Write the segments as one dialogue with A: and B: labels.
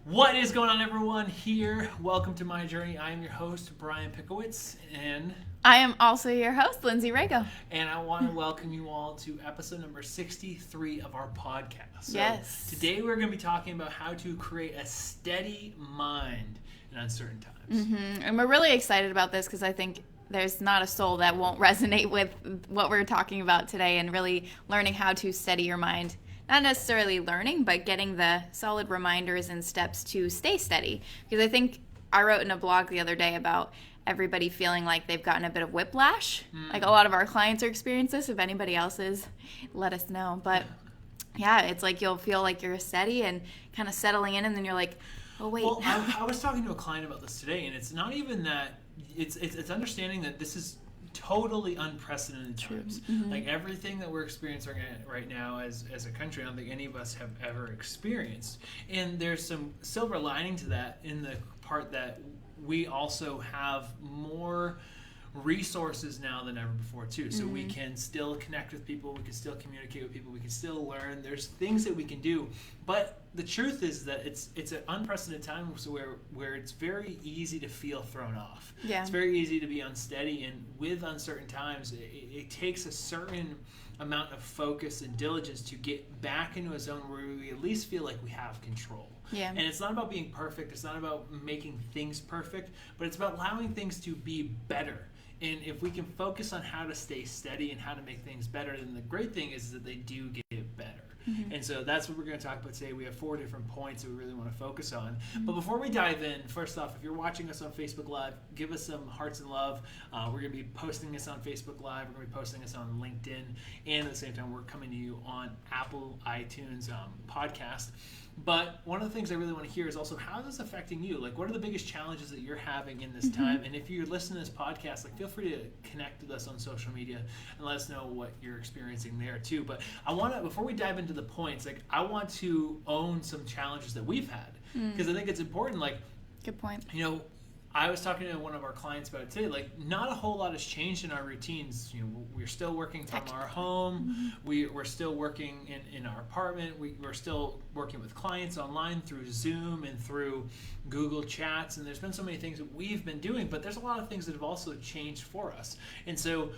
A: What is going on, everyone? Here, welcome to my journey. I am your host, Brian Pickowitz, and
B: I am also your host, Lindsay Rago.
A: I want to welcome you all to episode number 63 of our podcast. So
B: yes.
A: Today we're going to be talking about how to create a steady mind in uncertain times.
B: Mm-hmm. And we're really excited about this because I think there's not a soul that won't resonate with what we're talking about today, and really learning how to steady your mind. Not necessarily learning, but getting the solid reminders and steps to stay steady. Because I think I wrote in a blog the other day about everybody feeling like they've gotten a bit of whiplash. Like a lot of our clients are experiencing this. If anybody else is, let us know. But yeah, it's like you'll feel like you're steady and kind of settling in, and then you're like, oh, wait.
A: Well, I was talking to a client about this today, and it's not even that, it's understanding that this is totally unprecedented times.
B: Mm-hmm.
A: Like everything that we're experiencing right now as a country, I don't think any of us have ever experienced. And there's some silver lining to that in the part that we also have more resources now than ever before too. So we can still connect with people, we can still communicate with people, we can still learn. There's things that we can do, but the truth is that it's an unprecedented time where it's very easy to feel thrown off.
B: Yeah.
A: It's very easy to be unsteady, and with uncertain times, it takes a certain amount of focus and diligence to get back into a zone where we at least feel like we have control.
B: Yeah.
A: And it's not about being perfect, it's not about making things perfect, but it's about allowing things to be better. And if we can focus on how to stay steady and how to make things better, then the great thing is that they do get better. Mm-hmm. And so that's what we're going to talk about today. We have 4 different points that we really want to focus on. Mm-hmm. But before we dive in, first off, if you're watching us on Facebook Live, give us some hearts and love. We're going to be posting this on Facebook Live. We're going to be posting this on LinkedIn. And at the same time, we're coming to you on Apple iTunes podcast. But one of the things I really want to hear is also, how is this affecting you? Like, what are the biggest challenges that you're having in this time? And if you're listening to this podcast, like, feel free to connect with us on social media and let us know what you're experiencing there too. But I want to, before we dive into the points, like, I want to own some challenges that we've had, because I think it's important. Like,
B: good point.
A: You know, I was talking to one of our clients about it today. Like, not a whole lot has changed in our routines. You know, we're still working from our home. We're still working in our apartment. We're still working with clients online through Zoom and through Google Chats. And there's been so many things that we've been doing, but there's a lot of things that have also changed for us. And so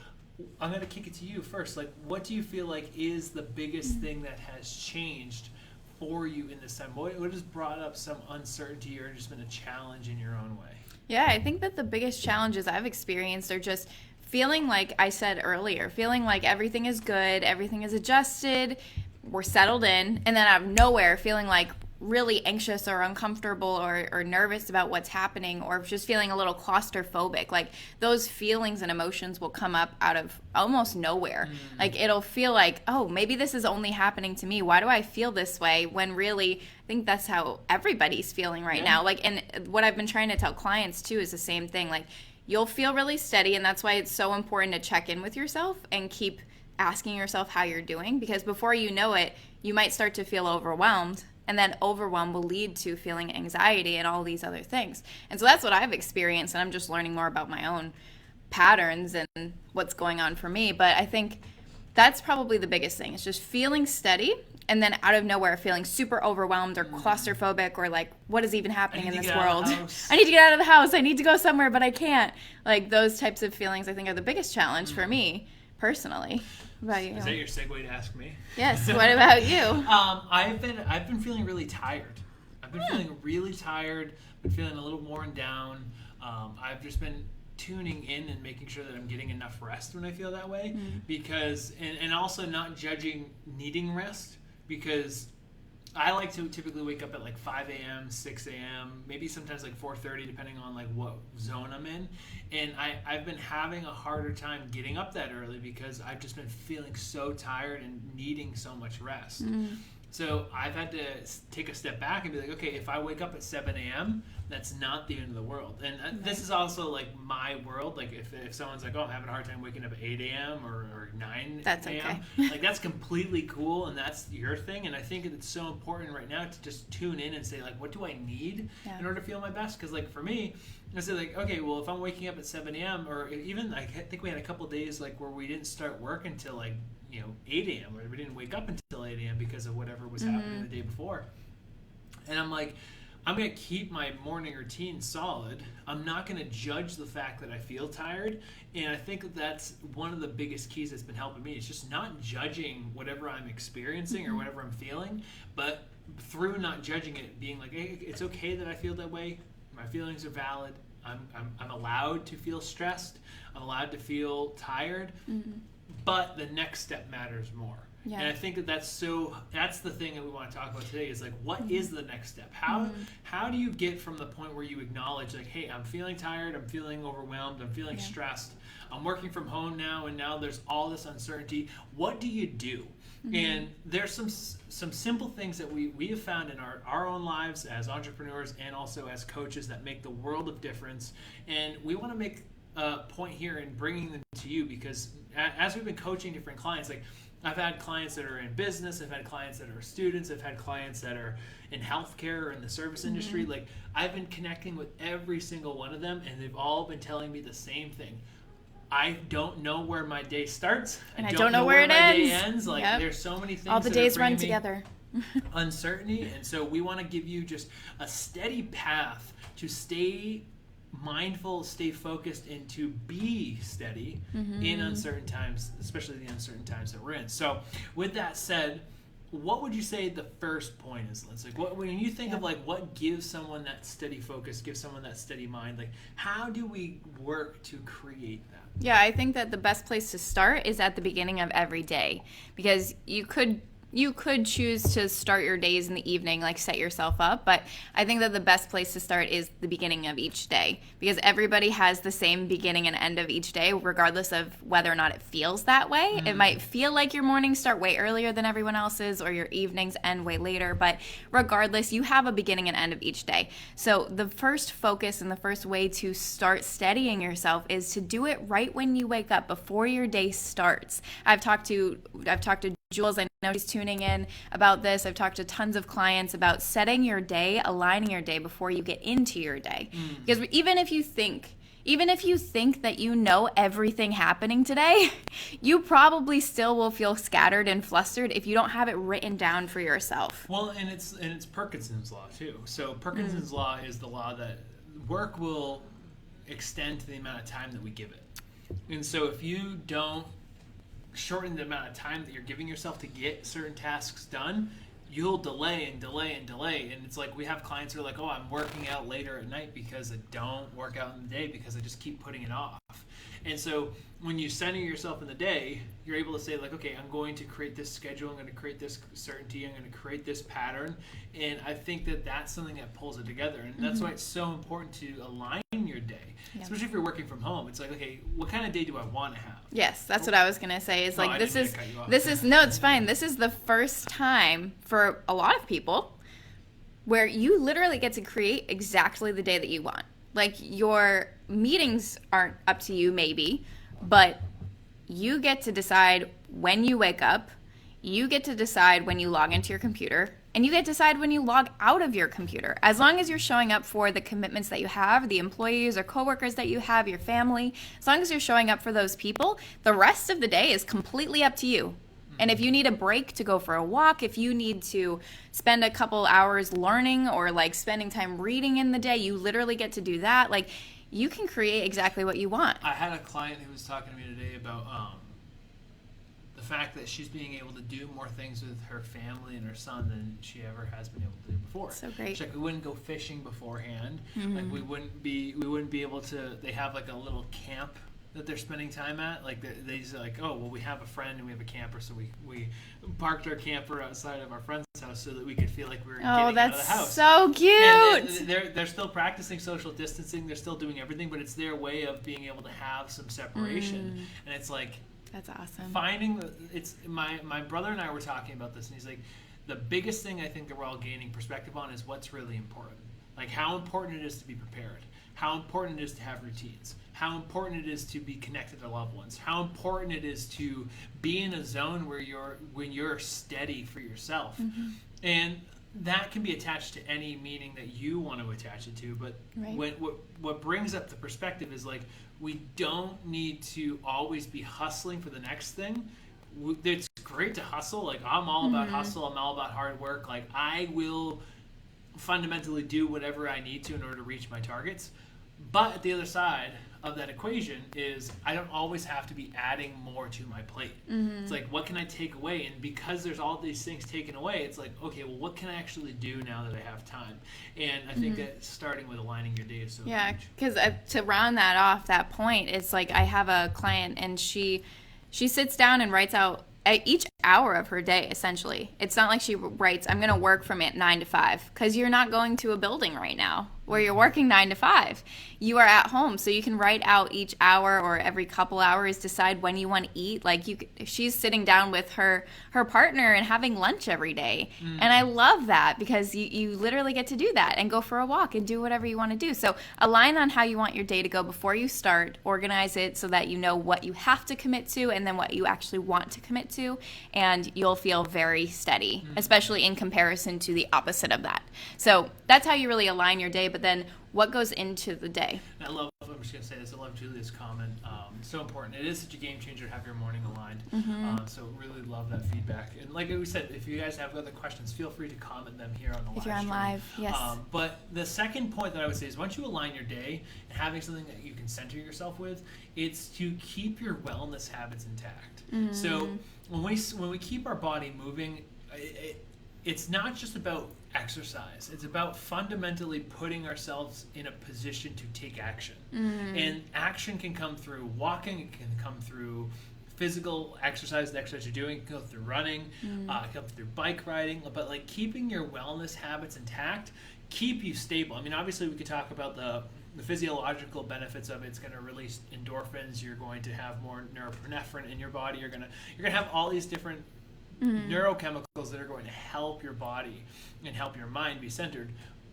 A: I'm going to kick it to you first. Like, what do you feel like is the biggest thing that has changed for you in this time? What has brought up some uncertainty or just been a challenge in your own way?
B: Yeah, I think that the biggest challenges I've experienced are just feeling like I said earlier, feeling like everything is good, everything is adjusted, we're settled in, and then out of nowhere feeling like really anxious or uncomfortable or nervous about what's happening, or just feeling a little claustrophobic. Like, those feelings and emotions will come up out of almost nowhere. Like, it'll feel like, oh, maybe this is only happening to me. Why do I feel this way? When really, I think that's how everybody's feeling right now. Like, and what I've been trying to tell clients too is the same thing. Like, you'll feel really steady, and that's why it's so important to check in with yourself and keep asking yourself how you're doing, because before you know it, you might start to feel overwhelmed. And then overwhelm will lead to feeling anxiety and all these other things. And so that's what I've experienced, and I'm just learning more about my own patterns and what's going on for me. But I think that's probably the biggest thing. It's just feeling steady, and then out of nowhere feeling super overwhelmed or claustrophobic, or like, what is even happening in this world? I need to get out of the house. I need to go somewhere, but I can't. Like, those types of feelings, I think, are the biggest challenge for me personally. About you?
A: Is that your segue to ask me?
B: Yes. What about you?
A: I've been feeling really tired. I've been feeling really tired. Been feeling a little worn down. I've just been tuning in and making sure that I'm getting enough rest when I feel that way, because and also not judging needing rest, because I like to typically wake up at like 5 a.m., 6 a.m., maybe sometimes like 4:30, depending on like what zone I'm in. And I've been having a harder time getting up that early because I've just been feeling so tired and needing so much rest. So I've had to take a step back and be like, okay, if I wake up at 7 a.m., that's not the end of the world. And this is also like my world. Like if someone's like, oh, I'm having a hard time waking up at 8 a.m. or 9
B: that's
A: a.m.,
B: okay.
A: like that's completely cool, and that's your thing. And I think it's so important right now to just tune in and say, like, what do I need in order to feel my best? Because like for me, I said, like, okay, well, if I'm waking up at 7 a.m. or even I think we had a couple days like where we didn't start work until like 8 a.m. or we didn't wake up until 8 a.m. because of whatever was happening the day before. And I'm like, I'm going to keep my morning routine solid. I'm not going to judge the fact that I feel tired. And I think that that's one of the biggest keys that's been helping me. It's just not judging whatever I'm experiencing or whatever I'm feeling, but through not judging it, being like, hey, it's okay that I feel that way. My feelings are valid. I'm allowed to feel stressed. I'm allowed to feel tired. But the next step matters more. Yeah. And I think that that's the thing that we want to talk about today is like, what is the next step? How do you get from the point where you acknowledge like, hey, I'm feeling tired, I'm feeling overwhelmed, I'm feeling stressed, I'm working from home now, and now there's all this uncertainty. What do you do? And there's some simple things that we have found in our own lives as entrepreneurs and also as coaches that make the world of difference. And we want to make a point here in bringing them to you because as we've been coaching different clients, like I've had clients that are in business, I've had clients that are students, I've had clients that are in healthcare or in the service industry. Like I've been connecting with every single one of them, and they've all been telling me the same thing. I don't know where my day starts.
B: And I don't know where my day
A: ends. Like there's so many things.
B: All the days run together.
A: Uncertainty, and so we want to give you just a steady path to stay mindful, stay focused, and to be steady in uncertain times, especially the uncertain times that we're in. So with that said, what would you say the first point is, Liz? Like when you think of like what gives someone that steady focus, gives someone that steady mind, like how do we work to create that?
B: Yeah, I think that the best place to start is at the beginning of every day, because you could choose to start your days in the evening, like set yourself up. But I think that the best place to start is the beginning of each day, because everybody has the same beginning and end of each day, regardless of whether or not it feels that way. It might feel like your mornings start way earlier than everyone else's, or your evenings end way later. But regardless, you have a beginning and end of each day. So the first focus and the first way to start steadying yourself is to do it right when you wake up, before your day starts. I've talked to Jules, I know she's tuning in about this. I've talked to tons of clients about setting your day, aligning your day before you get into your day. Because even if you think that you know everything happening today, you probably still will feel scattered and flustered if you don't have it written down for yourself.
A: Well, and it's Parkinson's law too. So Parkinson's law is the law that work will extend to the amount of time that we give it. And so if you don't shorten the amount of time that you're giving yourself to get certain tasks done, you'll delay and delay and delay. And it's like we have clients who are like, oh, I'm working out later at night because I don't work out in the day because I just keep putting it off. And so when you center yourself in the day, you're able to say like, okay, I'm going to create this schedule, I'm going to create this certainty, I'm going to create this pattern. And I think that that's something that pulls it together. And that's why it's so important to align your day, especially if you're working from home. It's like, okay, what kind of day do I want to have?
B: Yes, that's what I was going to say. Is like, this is no, it's fine. This is the first time for a lot of people where you literally get to create exactly the day that you want. Like, your meetings aren't up to you, maybe, but you get to decide when you wake up, you get to decide when you log into your computer, and you get to decide when you log out of your computer. As long as you're showing up for the commitments that you have, the employees or coworkers that you have, your family, as long as you're showing up for those people, the rest of the day is completely up to you. And if you need a break to go for a walk, if you need to spend a couple hours learning or like spending time reading in the day, you literally get to do that. Like, you can create exactly what you want.
A: I had a client who was talking to me today about the fact that she's being able to do more things with her family and her son than she ever has been able to do before.
B: So great.
A: She's like, we wouldn't go fishing beforehand. Like we wouldn't be able to. They have like a little camp that they're spending time at. Like they say like, oh, well, we have a friend and we have a camper, so we parked our camper outside of our friend's house so that we could feel like we were getting out of the house.
B: So cute.
A: And they're still practicing social distancing. They're still doing everything, but it's their way of being able to have some separation. And it's like,
B: that's awesome.
A: My brother and I were talking about this, and he's like, the biggest thing I think that we're all gaining perspective on is what's really important. Like how important it is to be prepared, how important it is to have routines, how important it is to be connected to loved ones, how important it is to be in a zone where you're steady for yourself. And that can be attached to any meaning that you want to attach it to. But what brings up the perspective is like, we don't need to always be hustling for the next thing. It's great to hustle. Like, I'm all about hustle. I'm all about hard work. Like, I will fundamentally do whatever I need to in order to reach my targets. But at the other side of that equation is I don't always have to be adding more to my plate. It's like, what can I take away? And because there's all these things taken away, it's like, okay, well, what can I actually do now that I have time? And I think that starting with aligning your day is so
B: Yeah,
A: huge.
B: because to round that off, that point, it's like I have a client and she sits down and writes out each hour of her day, essentially. It's not like she writes, I'm going to work from 9 to 5, because you're not going to a building right now where you're working 9 to 5. You are at home, so you can write out each hour or every couple hours, decide when you want to eat. Like she's sitting down with her partner and having lunch every day. And I love that, because you literally get to do that and go for a walk and do whatever you want to do. So align on how you want your day to go before you start. Organize it so that you know what you have to commit to and then what you actually want to commit to. And you'll feel very steady, especially in comparison to the opposite of that. So that's how you really align your day. But then what goes into the day?
A: And I'm just going to say this, I love Julia's comment. It's so important. It is such a game changer to have your morning aligned. So really love that feedback. And like we said, if you guys have other questions, feel free to comment them here on the live
B: If you're on
A: stream.
B: live, yes.
A: But the second point that I would say is once you align your day and having something that you can center yourself with, it's to keep your wellness habits intact. So when we keep our body moving, it's not just about exercise. It's about fundamentally putting ourselves in a position to take action. And action can come through walking, it can come through physical exercise, the exercise you're doing, it can go through running, it can come through bike riding, but like keeping your wellness habits intact, keep you stable. I mean, obviously we could talk about the physiological benefits of it. It's going to release endorphins, you're going to have more norepinephrine in your body, you're going to have all these different neurochemicals that are going to help your body and help your mind be centered.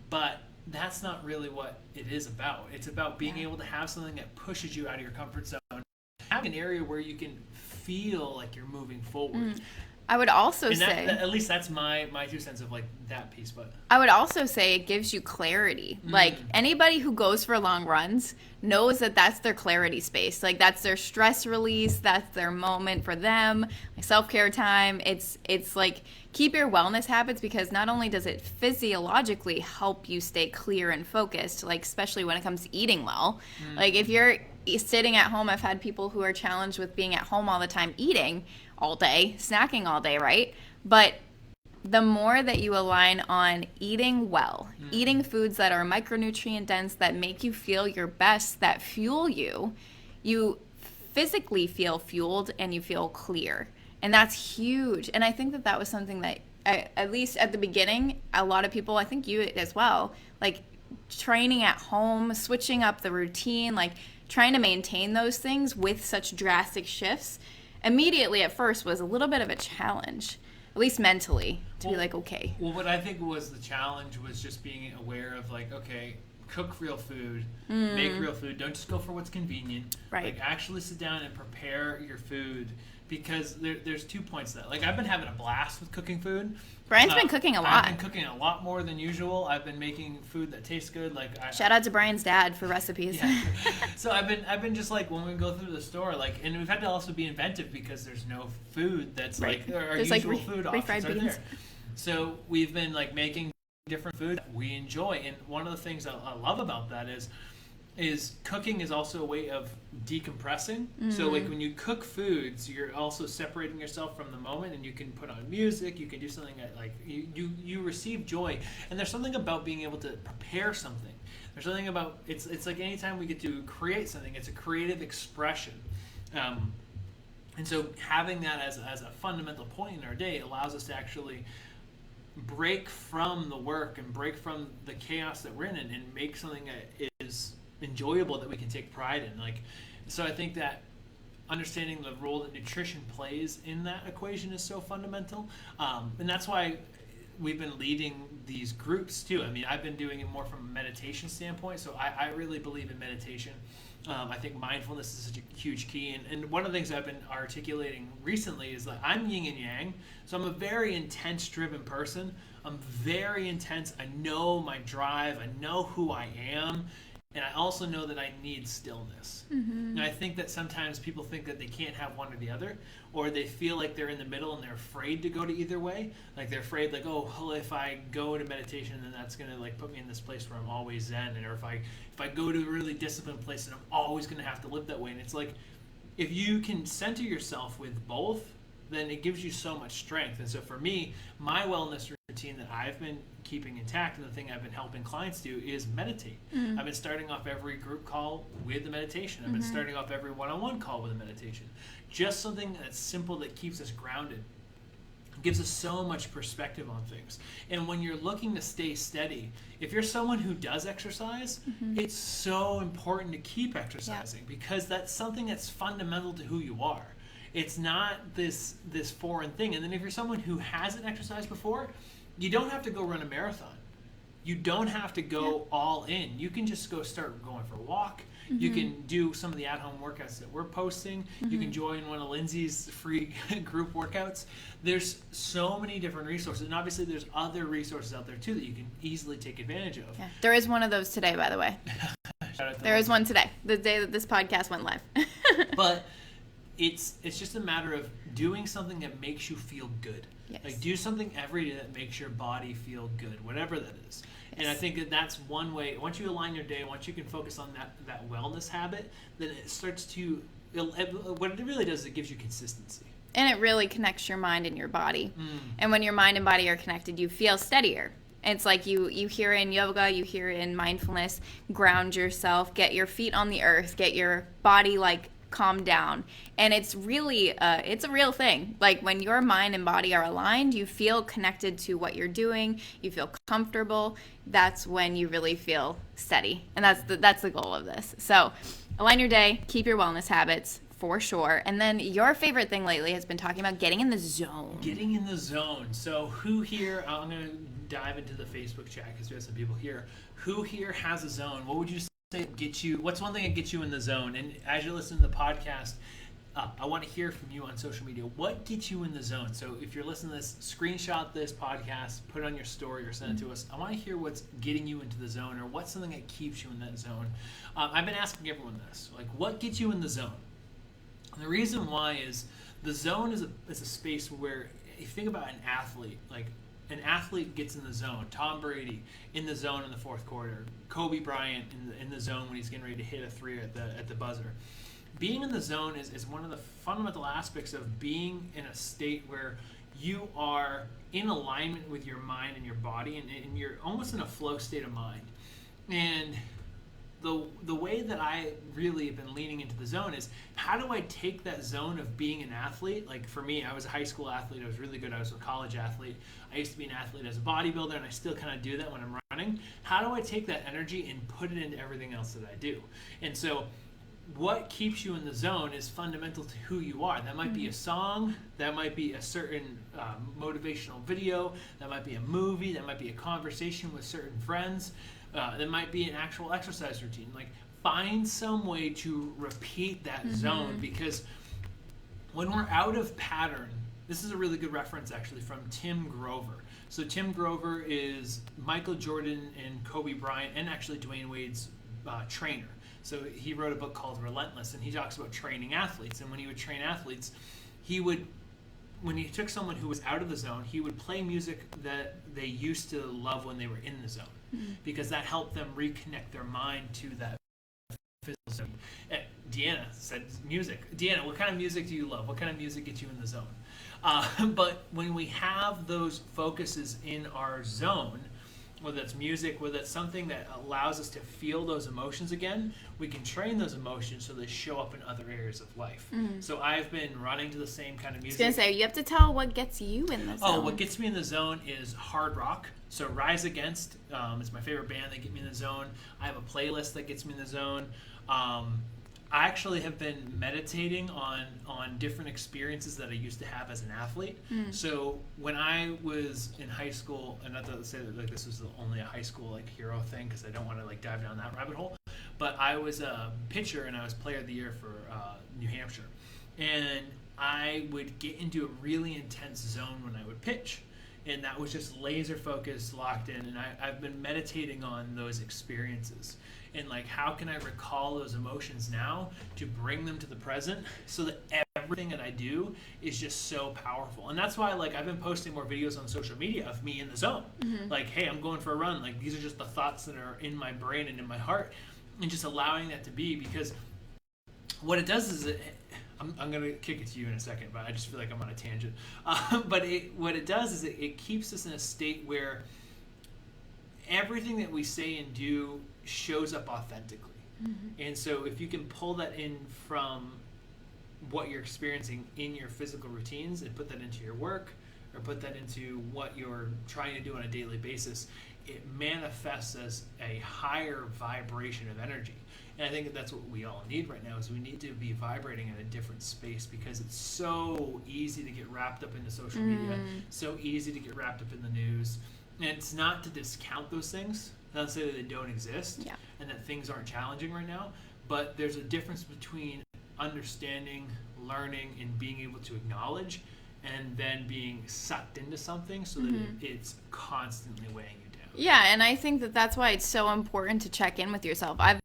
A: But that's not really what it is about. It's about being able to have something that pushes you out of your comfort zone. Have an area where you can feel like you're moving forward.
B: I would also
A: And
B: say,
A: at least that's my 2 cents of like that piece. But
B: I would also say it gives you clarity. Like anybody who goes for long runs knows that that's their clarity space. Like that's their stress release. That's their moment for them. Like self-care time. It's like keep your wellness habits, because not only does it physiologically help you stay clear and focused, like especially when it comes to eating well. Like if you're sitting at home, I've had people who are challenged with being at home all the time, eating all day, snacking all day, right? But the more that you align on eating well, eating foods that are micronutrient dense, that make you feel your best, that fuel you, you physically feel fueled and you feel clear. And that's huge. And I think that was something that, at least at the beginning, a lot of people, I think you as well, like training at home, switching up the routine, like trying to maintain those things with such drastic shifts, immediately at first was a little bit of a challenge, at least mentally, to be like, okay.
A: Well, what I think was the challenge was just being aware of like, okay, cook real food, make real food. Don't just go for what's convenient.
B: Right.
A: Like actually sit down and prepare your food, because there's 2 points to that. Like I've been having a blast with cooking food.
B: Brian's been cooking a lot.
A: I've been cooking a lot more than usual. I've been making food that tastes good. Like
B: Shout out to Brian's dad for recipes.
A: Yeah. So I've been just like when we go through the store, like, and we've had to also be inventive because there's no food that's
B: Right.
A: like our
B: There's
A: usual
B: like
A: food
B: refried
A: options are
B: beans.
A: there. So we've been like making different food that we enjoy, and one of the things I love about that is cooking is also a way of decompressing. So like when you cook foods, you're also separating yourself from the moment, and you can put on music, you can do something that like you receive joy. And there's something about being able to prepare something. There's something about it's like anytime we get to create something, it's a creative expression. And so having that as a fundamental point in our day allows us to actually break from the work and break from the chaos that we're in, and make something that is enjoyable, that we can take pride in. Like, so I think that understanding the role that nutrition plays in that equation is so fundamental, and that's why we've been leading these groups too. I mean, I've been doing it more from a meditation standpoint, so I really believe in meditation. I think mindfulness is such a huge key, and one of the things I've been articulating recently is that I'm yin and yang, so I'm a very intense driven person. I'm very intense. I know my drive, I know who I am, and I also know that I need stillness. And I think that sometimes people think that they can't have one or the other, or they feel like they're in the middle and they're afraid to go to either way. Like they're afraid, like, oh, well, if I go to meditation, then that's gonna like put me in this place where I'm always zen, and or if I go to a really disciplined place, then I'm always gonna have to live that way. And it's like, if you can center yourself with both, then it gives you so much strength. And so for me, my wellness routine that I've been keeping intact, and the thing I've been helping clients do, is meditate. I've been starting off every group call with a meditation. I've been starting off every one-on-one call with a meditation. Just something that's simple that keeps us grounded. It gives us so much perspective on things. And when you're looking to stay steady, if you're someone who does exercise, it's so important to keep exercising, because that's something that's fundamental to who you are. It's not this foreign thing. And then if you're someone who hasn't exercised before, you don't have to go run a marathon. You don't have to go all in. You can just go start going for a walk. You can do some of the at-home workouts that we're posting. You can join one of Lindsay's free group workouts. There's so many different resources. And obviously there's other resources out there too that you can easily take advantage of.
B: Yeah. There is one of those today, by the way. There is one today, the day that this podcast went live.
A: But it's just a matter of doing something that makes you feel good.
B: Yes.
A: Like, do something every day that makes your body feel good, whatever that is.
B: Yes.
A: And I think that that's one way. Once you align your day, once you can focus on that wellness habit, then it starts to, what it really does is it gives you consistency.
B: And it really connects your mind and your body. And when your mind and body are connected, you feel steadier. It's like you hear in yoga, you hear in mindfulness, ground yourself, get your feet on the earth, get your body like calm down. And it's really it's a real thing. Like when your mind and body are aligned, you feel connected to what you're doing, you feel comfortable. That's when you really feel steady. And that's the goal of this. So align your day, keep your wellness habits for sure. And then your favorite thing lately has been talking about getting in the zone.
A: Getting in the zone. So who here, I'm going to dive into the Facebook chat because we have some people here. Who here has a zone? What would you say gets you, what's one thing that gets you in the zone? And as you listen to the podcast, I want to hear from you on social media. What gets you in the zone? So if you're listening to this, screenshot this podcast, put it on your story or send it to us. I want to hear what's getting you into the zone, or what's something that keeps you in that zone. I've been asking everyone this, like, what gets you in the zone? And the reason why is the zone is a space where, if you think about an athlete, like an athlete gets in the zone. Tom Brady in the zone in the fourth quarter. Kobe Bryant in the zone when he's getting ready to hit a three at the buzzer. Being in the zone is one of the fundamental aspects of being in a state where you are in alignment with your mind and your body, and you're almost in a flow state of mind. And the way that I really have been leaning into the zone is, how do I take that zone of being an athlete? Like for me, I was a high school athlete. I was really good. I was a college athlete. I used to be an athlete as a bodybuilder, and I still kind of do that when I'm running. How do I take that energy and put it into everything else that I do? And so what keeps you in the zone is fundamental to who you are. That might be a song, that might be a certain motivational video, that might be a movie, that might be a conversation with certain friends, that might be an actual exercise routine. Like, find some way to repeat that zone, because when we're out of pattern, this is a really good reference actually from Tim Grover. So Tim Grover is Michael Jordan and Kobe Bryant, and actually Dwayne Wade's trainer. So he wrote a book called Relentless, and he talks about training athletes. And when he would train athletes, when he took someone who was out of the zone, he would play music that they used to love when they were in the zone, because that helped them reconnect their mind to that physical zone. Deanna said music. Deanna, what kind of music do you love? What kind of music gets you in the zone? But when we have those focuses in our zone, whether it's music, whether it's something that allows us to feel those emotions again, we can train those emotions so they show up in other areas of life. So I've been running to the same kind of music.
B: I was going to say, you have to tell what gets you in the zone.
A: Oh, what gets me in the zone is hard rock. So Rise Against is my favorite band that get me in the zone. I have a playlist that gets me in the zone. I actually have been meditating on different experiences that I used to have as an athlete. So when I was in high school, and not to say that like this was only a high school like hero thing, because I don't want to like dive down that rabbit hole, but I was a pitcher and I was player of the year for New Hampshire, and I would get into a really intense zone when I would pitch. and that was just laser focused, locked in. And I've been meditating on those experiences and like how can I recall those emotions now to bring them to the present so that everything that I do is just so powerful. And that's why like I've been posting more videos on social media of me in the zone. Like, hey, I'm going for a run. Like these are just the thoughts that are in my brain and in my heart, and just allowing that to be, because what it does is I'm going to kick it to you in a second, but I just feel like I'm on a tangent. But what it does is it keeps us in a state where everything that we say and do shows up authentically. And so if you can pull that in from what you're experiencing in your physical routines and put that into your work or put that into what you're trying to do on a daily basis, it manifests as a higher vibration of energy. And I think that that's what we all need right now, is we need to be vibrating in a different space, because it's so easy to get wrapped up into social media, so easy to get wrapped up in the news. And it's not to discount those things, not to say that they don't exist and that things aren't challenging right now, but there's a difference between understanding, learning, and being able to acknowledge, and then being sucked into something so that it's constantly weighing you down.
B: Yeah, and I think that that's why it's so important to check in with yourself. I've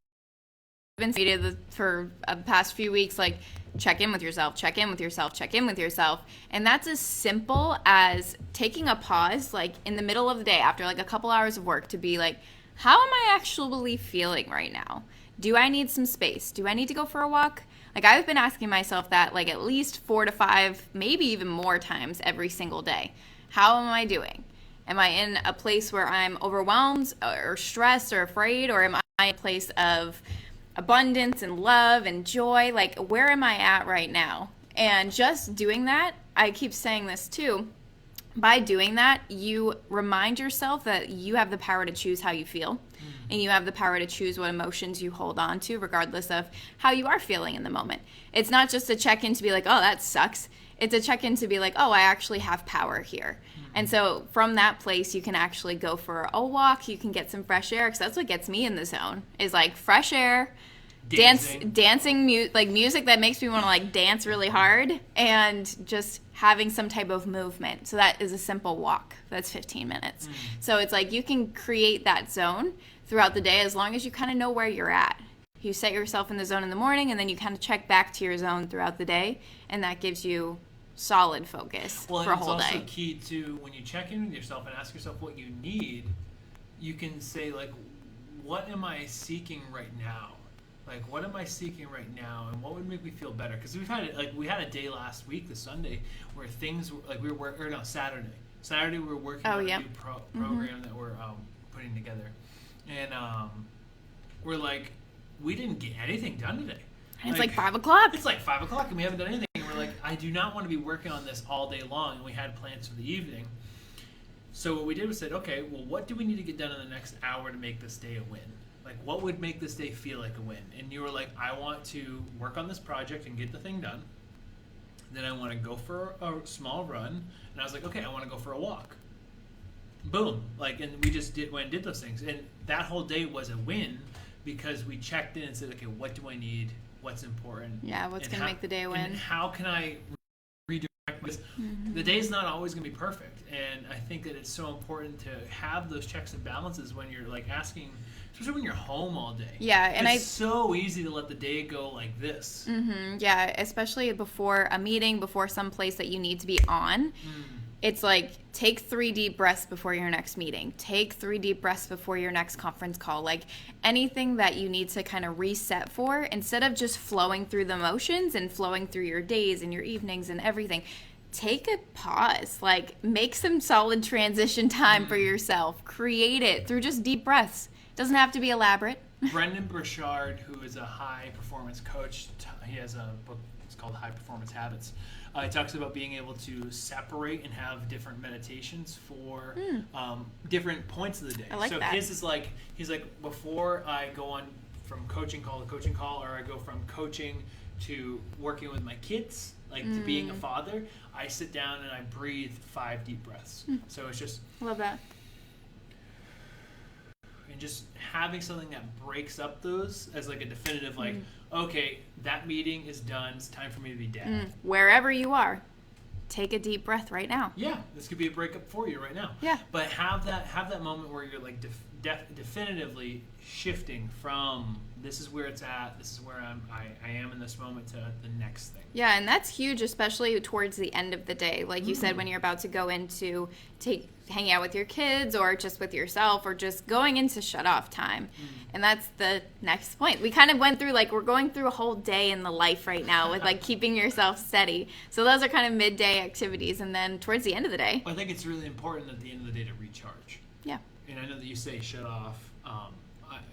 B: been stated for the past few weeks, like, check in with yourself, check in with yourself, check in with yourself. And that's as simple as taking a pause, like, in the middle of the day after, like, a couple hours of work to be like, how am I actually feeling right now? Do I need some space? Do I need to go for a walk? Like, I've been asking myself that, like, at least 4 to 5, maybe even more times every single day. How am I doing? Am I in a place where I'm overwhelmed or stressed or afraid, or am I in a place of abundance and love and joy? Like, where am I at right now? And just doing that, I keep saying this too, by doing that, you remind yourself that you have the power to choose how you feel, and you have the power to choose what emotions you hold on to, regardless of how you are feeling in the moment. It's not just a check-in to be like, oh, that sucks. It's a check-in to be like, oh, I actually have power here. And so from that place, you can actually go for a walk. You can get some fresh air, because that's what gets me in the zone, is like fresh air, dancing music that makes me want to like dance really hard, and just having some type of movement. So that is a simple walk. That's 15 minutes. So it's like you can create that zone throughout the day as long as you kind of know where you're at. You set yourself in the zone in the morning, and then you kind of check back to your zone throughout the day, and that gives you solid focus for a whole day.
A: It's also key to, when you check in with yourself and ask yourself what you need, you can say, like, what am I seeking right now? Like, what am I seeking right now, and what would make me feel better? Because we had a day last week, this Sunday, where things were, like, Saturday we were working on a new program that we're putting together, and we're like, we didn't get anything done today.
B: And it's like 5 o'clock.
A: It's like 5 o'clock, and we haven't done anything. And we're like, I do not want to be working on this all day long, and we had plans for the evening. So what we did was said, okay, well, what do we need to get done in the next hour to make this day a win? Like, what would make this day feel like a win? And you were like, I want to work on this project and get the thing done. Then I want to go for a small run. And I was like, okay, I want to go for a walk. Boom. Like, and we just went and did those things. And that whole day was a win, because we checked in and said, okay, what do I need? What's important?
B: Yeah, what's going to make the day a win?
A: And how can I redirect? Because the day's not always going to be perfect. And I think that it's so important to have those checks and balances when you're like asking, especially when you're home all day.
B: Yeah, and
A: it's so easy to let the day go like this.
B: Yeah, especially before a meeting, before some place that you need to be on. It's like, take 3 deep breaths before your next meeting. Take 3 deep breaths before your next conference call. Like, anything that you need to kind of reset for, instead of just flowing through the motions and flowing through your days and your evenings and everything, take a pause. Like, make some solid transition time for yourself. Create it through just deep breaths. Doesn't have to be elaborate.
A: Brendan Burchard, who is a high performance coach, he has a book, it's called High Performance Habits. He talks about being able to separate and have different meditations for different points of the day.
B: I like that.
A: His is like, he's like, before I go on from coaching call to coaching call, or I go from coaching to working with my kids, like to being a father, I sit down and I breathe 5 deep breaths. So it's just...
B: Love that.
A: And just having something that breaks up those as like a definitive, like, okay, that meeting is done. It's time for me to be dead.
B: Wherever you are. take a deep breath right now.
A: Yeah, this could be a breakup for you right now.
B: Yeah.
A: But have that moment where you're like definitively shifting from this is where it's at, this is where I am in this moment, to the next thing.
B: Yeah, and that's huge, especially towards the end of the day. Like you said, when you're about to go into hanging out with your kids or just with yourself or just going into shut off time. And that's the next point. We kind of went through, like, we're going through a whole day in the life right now with, like, keeping yourself steady. So those are kind of midday activities. And then towards the end of the day.
A: Well, I think it's really important at the end of the day to recharge.
B: Yeah.
A: And I know that you say shut off.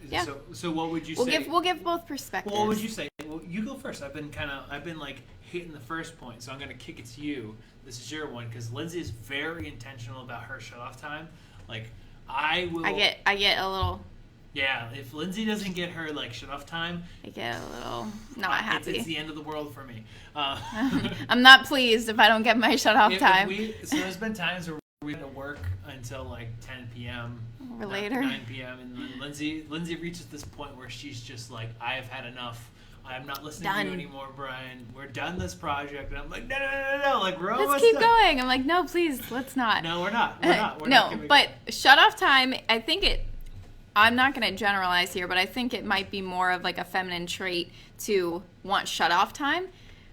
B: Yeah.
A: So what would you say?
B: We'll give both perspectives.
A: Well, what would you say? Well, you go first. I've been like hitting the first point, so I'm gonna kick it to you. This is your one, because Lindsay is very intentional about her shut off time. Like I get a little. Yeah, if Lindsay doesn't get her like shut off time,
B: I get a little not happy.
A: It's the end of the world for me.
B: I'm not pleased if I don't get my shut off time.
A: So there's been times where we had to work until like 10 p.m.
B: or later,
A: 9 p.m. and then Lindsay reaches this point where she's just like, I have had enough. I'm not listening to you anymore, Brian. We're done this project. And I'm like, no. Like, we're almost
B: let's keep
A: done.
B: going. I'm like, no, please, let's not.
A: No, we're not.
B: But shut off time, I think I'm not going to generalize here, but I think it might be more of like a feminine trait to want shut off time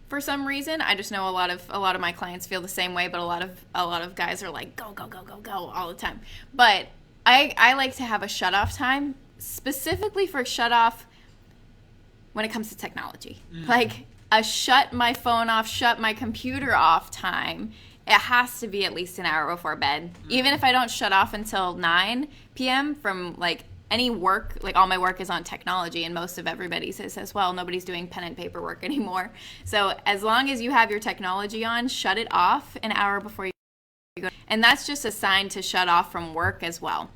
B: for some reason. I just know a lot of my clients feel the same way, but a lot of guys are like, go all the time. But I like to have a shut off time specifically for shut off when it comes to technology. Like a shut my phone off, shut my computer off time. It has to be at least an hour before bed. Even if I don't shut off until 9 p.m. from like any work, like all my work is on technology, and most of everybody's is as well. Nobody's doing pen and paper work anymore. So as long as you have your technology on, shut it off an hour before you go. And that's just a sign to shut off from work as well.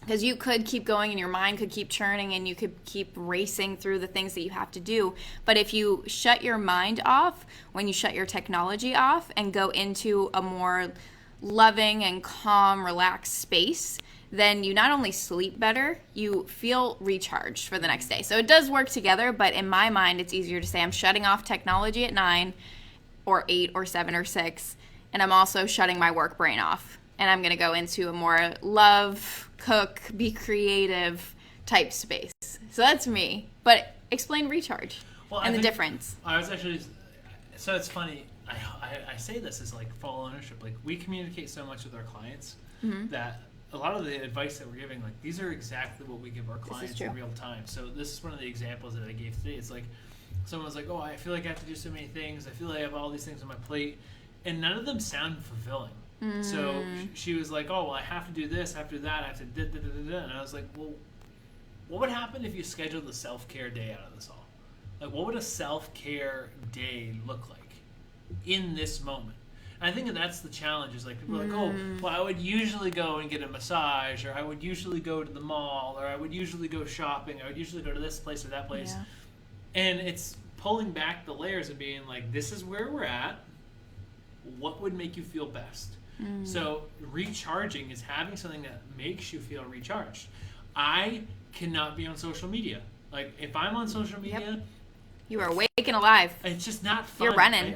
B: Because you could keep going and your mind could keep churning and you could keep racing through the things that you have to do. But if you shut your mind off when you shut your technology off and go into a more loving and calm, relaxed space, then you not only sleep better, you feel recharged for the next day. So it does work together, but in my mind, it's easier to say I'm shutting off technology at 9 or 8 or 7 or 6, and I'm also shutting my work brain off. And I'm going to go into a more love, cook, be creative type space. So that's me. But explain recharge and the difference.
A: I was actually, so it's funny. I say this as like full ownership. Like we communicate so much with our clients that a lot of the advice that we're giving, like these are exactly what we give our clients in real time. So this is one of the examples that I gave today. It's like someone was like, oh, I feel like I have to do so many things. I feel like I have all these things on my plate. And none of them sound fulfilling. So she was like, oh, well, I have to do this, I have to do that, I have to da-da-da-da-da. And I was like, well, what would happen if you scheduled the self-care day out of this all? Like, what would a self-care day look like in this moment? And I think that's the challenge, is like people are like, oh, well, I would usually go and get a massage, or I would usually go to the mall, or I would usually go shopping, I would usually go to this place or that place. Yeah. And it's pulling back the layers and being like, this is where we're at. What would make you feel best? So recharging is having something that makes you feel recharged. I cannot be on social media. Like if I'm on social media,
B: you are awake and alive.
A: It's just not fun.
B: You're running.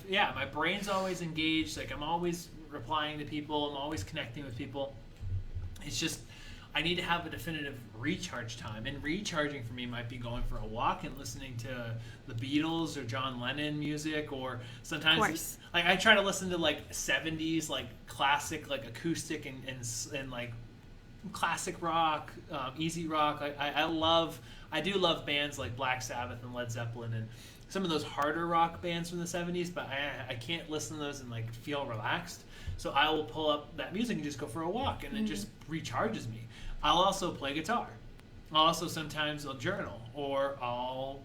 A: Yeah, my brain's always engaged. Like I'm always replying to people. I'm always connecting with people. It's just I need to have a definitive recharge time. And recharging for me might be going for a walk and listening to the Beatles or John Lennon music, or sometimes like I try to listen to like 70s like classic like acoustic and like classic rock, easy rock. I do love bands like Black Sabbath and Led Zeppelin and some of those harder rock bands from the 70s, but I can't listen to those and like feel relaxed. So I will pull up that music and just go for a walk, and it just recharges me. I'll also play guitar. Sometimes I'll journal, or I'll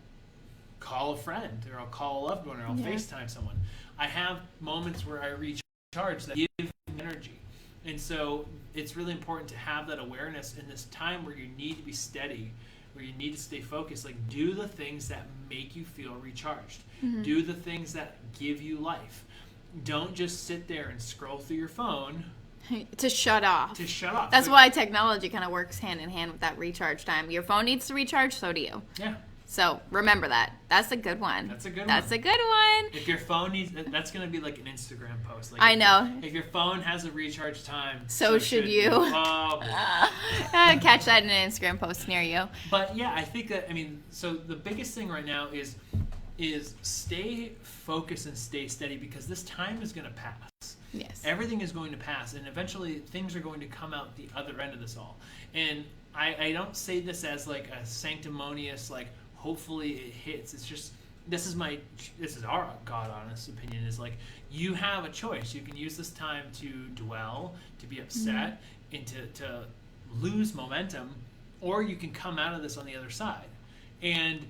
A: call a friend, or I'll call a loved one, or I'll FaceTime someone. I have moments where I recharge that give me energy. And so it's really important to have that awareness in this time where you need to be steady, where you need to stay focused. Like, do the things that make you feel recharged. Do the things that give you life. Don't just sit there and scroll through your phone.
B: To shut off. That's why technology kind of works hand in hand with that recharge time. Your phone needs to recharge, so do you.
A: Yeah.
B: So remember that. That's a good one.
A: That's a good
B: That's
A: one.
B: a good one.
A: If your phone needs, that's going to be like an Instagram post. Like
B: I know.
A: If your phone has a recharge time,
B: So should you.
A: Oh, boy.
B: Catch that in an Instagram post near you.
A: But yeah, I think that, I mean, so the biggest thing right now is stay focused and stay steady, because this time is going to pass.
B: Yes.
A: Everything is going to pass, and eventually things are going to come out the other end of this all. And I don't say this as like a sanctimonious, like, hopefully it hits. It's just, this is our God honest opinion, is like, you have a choice. You can use this time to dwell, to be upset, and to lose momentum, or you can come out of this on the other side. And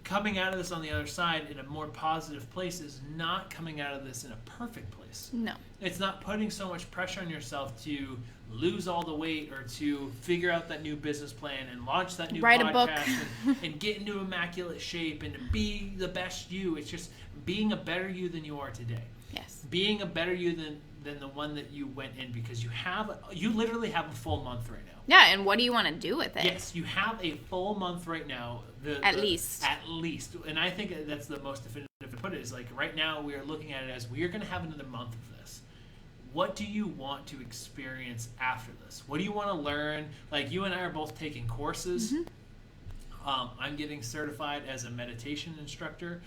A: coming out of this on the other side in a more positive place is not coming out of this in a perfect place.
B: No.
A: It's not putting so much pressure on yourself to lose all the weight, or to figure out that new business plan and launch that new
B: Write
A: podcast
B: a book.
A: and get into immaculate shape and be the best you. It's just being a better you than you are today.
B: Yes.
A: Being a better you than the one that you went in, because you literally have a full month right now.
B: Yeah, and what do you want to do with it?
A: Yes, you have a full month right now.
B: At least.
A: And I think that's the most definitive to put it, is like, right now we are looking at it as, we are going to have another month of this. What do you want to experience after this? What do you want to learn? Like, you and I are both taking courses. I'm getting certified as a meditation instructor.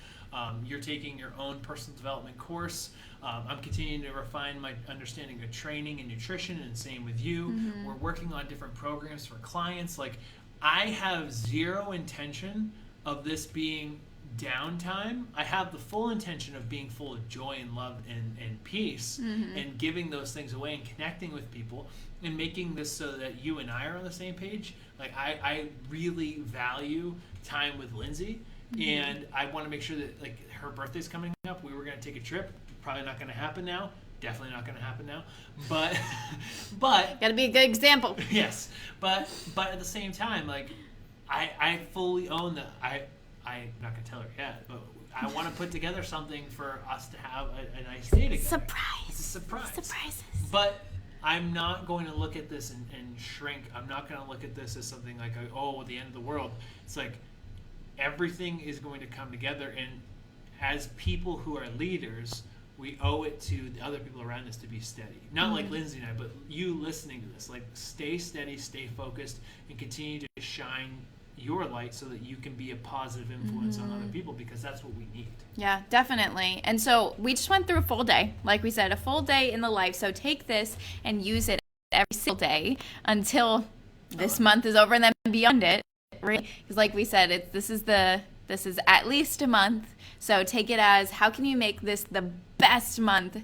A: You're taking your own personal development course. I'm continuing to refine my understanding of training and nutrition, and same with you. We're working on different programs for clients. Like, I have zero intention of this being downtime. I have the full intention of being full of joy and love and peace, and giving those things away and connecting with people, and making this so that you and I are on the same page. Like, I really value time with Lindsay, and I want to make sure that, like, her birthday's coming up. We were going to take a trip. Probably not going to happen now. Definitely not going to happen now. But
B: Gotta be a good example.
A: Yes. But at the same time, like, I fully own that. I'm not going to tell her yet, but I want to put together something for us to have a nice day together.
B: Surprise.
A: It's a surprise.
B: Surprises.
A: But I'm not going to look at this and shrink. I'm not going to look at this as something like, oh, the end of the world. It's like, everything is going to come together, and as people who are leaders, we owe it to the other people around us to be steady. Not like Lindsay and I, but you listening to this. Like, stay steady, stay focused, and continue to shine your light so that you can be a positive influence on other people, because that's what we need.
B: Yeah, definitely. And so we just went through a full day. Like we said, a full day in the life. So take this and use it every single day until this month is over, and then beyond it. Because like we said, this is at least a month. So take it as, how can you make this the best month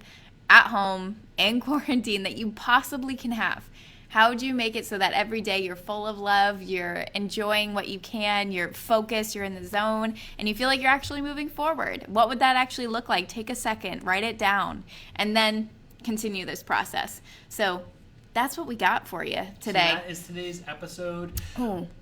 B: at home in quarantine that you possibly can have? How would you make it so that every day you're full of love, you're enjoying what you can, you're focused, you're in the zone, and you feel like you're actually moving forward? What would that actually look like? Take a second, write it down, and then continue this process. So that's what we got for you today.
A: So that is today's episode.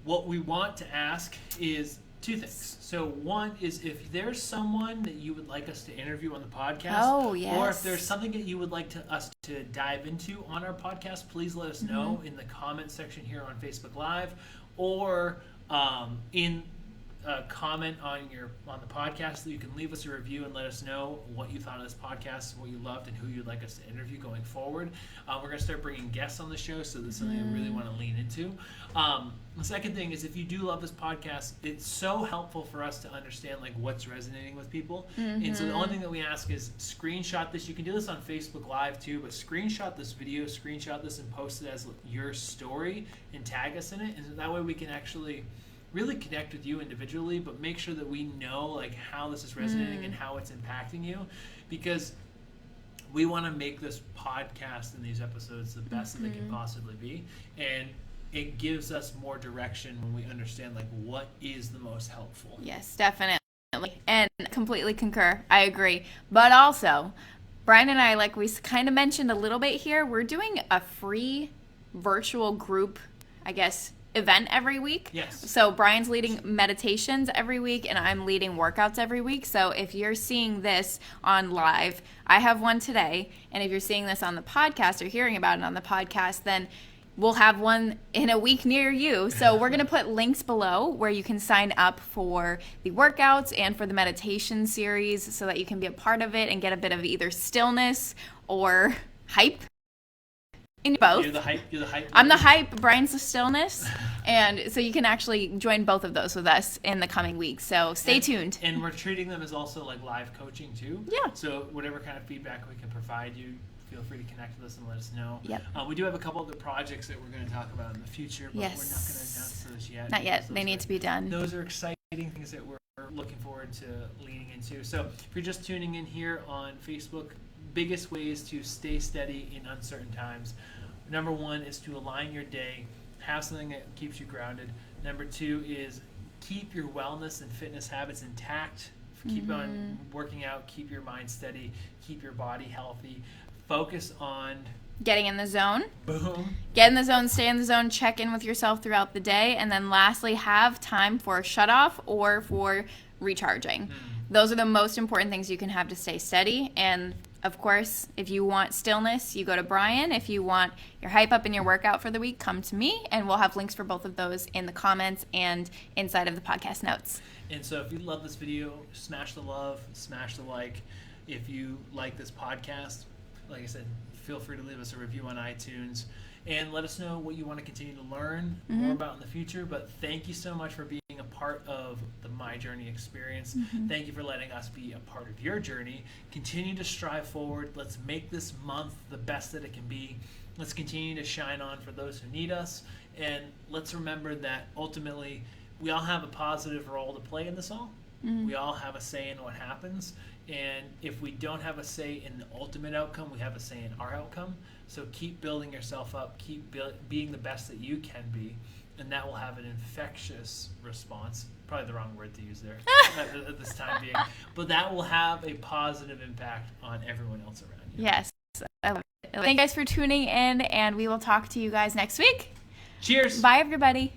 A: What we want to ask is two things. So one is, if there's someone that you would like us to interview on the podcast, or if there's something that you would like us to dive into on our podcast, please let us know in the comment section here on Facebook Live, or in a comment on the podcast. That you can leave us a review and let us know what you thought of this podcast, what you loved, and who you'd like us to interview going forward. We're going to start bringing guests on the show, so that's something I really want to lean into. The second thing is, if you do love this podcast, it's so helpful for us to understand, like, what's resonating with people. And so the only thing that we ask is, screenshot this. You can do this on Facebook Live too, but screenshot this video, screenshot this, and post it as your story and tag us in it. And that way we can actually really connect with you individually, but make sure that we know, like, how this is resonating and how it's impacting you, because we want to make this podcast and these episodes the best that they can possibly be. And it gives us more direction when we understand, like, what is the most helpful.
B: Yes, definitely. And completely concur. I agree. But also, Brian and I, like we kind of mentioned a little bit here, we're doing a free virtual group, I guess, event every week.
A: Yes.
B: So Brian's leading meditations every week, and I'm leading workouts every week. So if you're seeing this on live, I have one today. And if you're seeing this on the podcast or hearing about it on the podcast, then we'll have one in a week near you. So we're going to put links below where you can sign up for the workouts and for the meditation series so that you can be a part of it and get a bit of either stillness or hype. In both.
A: You're the hype.
B: I'm the hype. Brian's the stillness. And so you can actually join both of those with us in the coming weeks. So stay tuned.
A: And we're treating them as also like live coaching too.
B: Yeah.
A: So whatever kind of feedback we can provide you, feel free to connect with us and let us know.
B: Yep.
A: We do have a couple other projects that we're going to talk about in the future, but
B: Yes.
A: we're not going to announce those yet.
B: Not yet. They need to be done.
A: Those are exciting things that we're looking forward to leaning into. So if you're just tuning in here on Facebook, biggest ways to stay steady in uncertain times. Number one is to align your day, have something that keeps you grounded. Number two is keep your wellness and fitness habits intact. Keep on working out, keep your mind steady, keep your body healthy. Focus on
B: Getting in the zone.
A: boom.
B: Get in the zone, stay in the zone, check in with yourself throughout the day, and then lastly, have time for a shut off or for recharging. Those are the most important things you can have to stay steady. And of course, if you want stillness, you go to Brian. If you want your hype up in your workout for the week, come to me, and we'll have links for both of those in the comments and inside of the podcast notes.
A: And so if you love this video, smash the love, smash the like. If you like this podcast, like I said, feel free to leave us a review on iTunes and let us know what you want to continue to learn more about in the future. But thank you so much for being a part of the My Journey experience. Thank you for letting us be a part of your journey. Continue to strive forward. Let's make this month the best that it can be. Let's continue to shine on for those who need us. And let's remember that ultimately we all have a positive role to play in this all. We all have a say in what happens. And if we don't have a say in the ultimate outcome, we have a say in our outcome. So keep building yourself up, keep being the best that you can be, and that will have an infectious response. Probably the wrong word to use there at this time being. But that will have a positive impact on everyone else around you.
B: Yes. I love it. Thank you guys for tuning in, and we will talk to you guys next week.
A: Cheers.
B: Bye, everybody.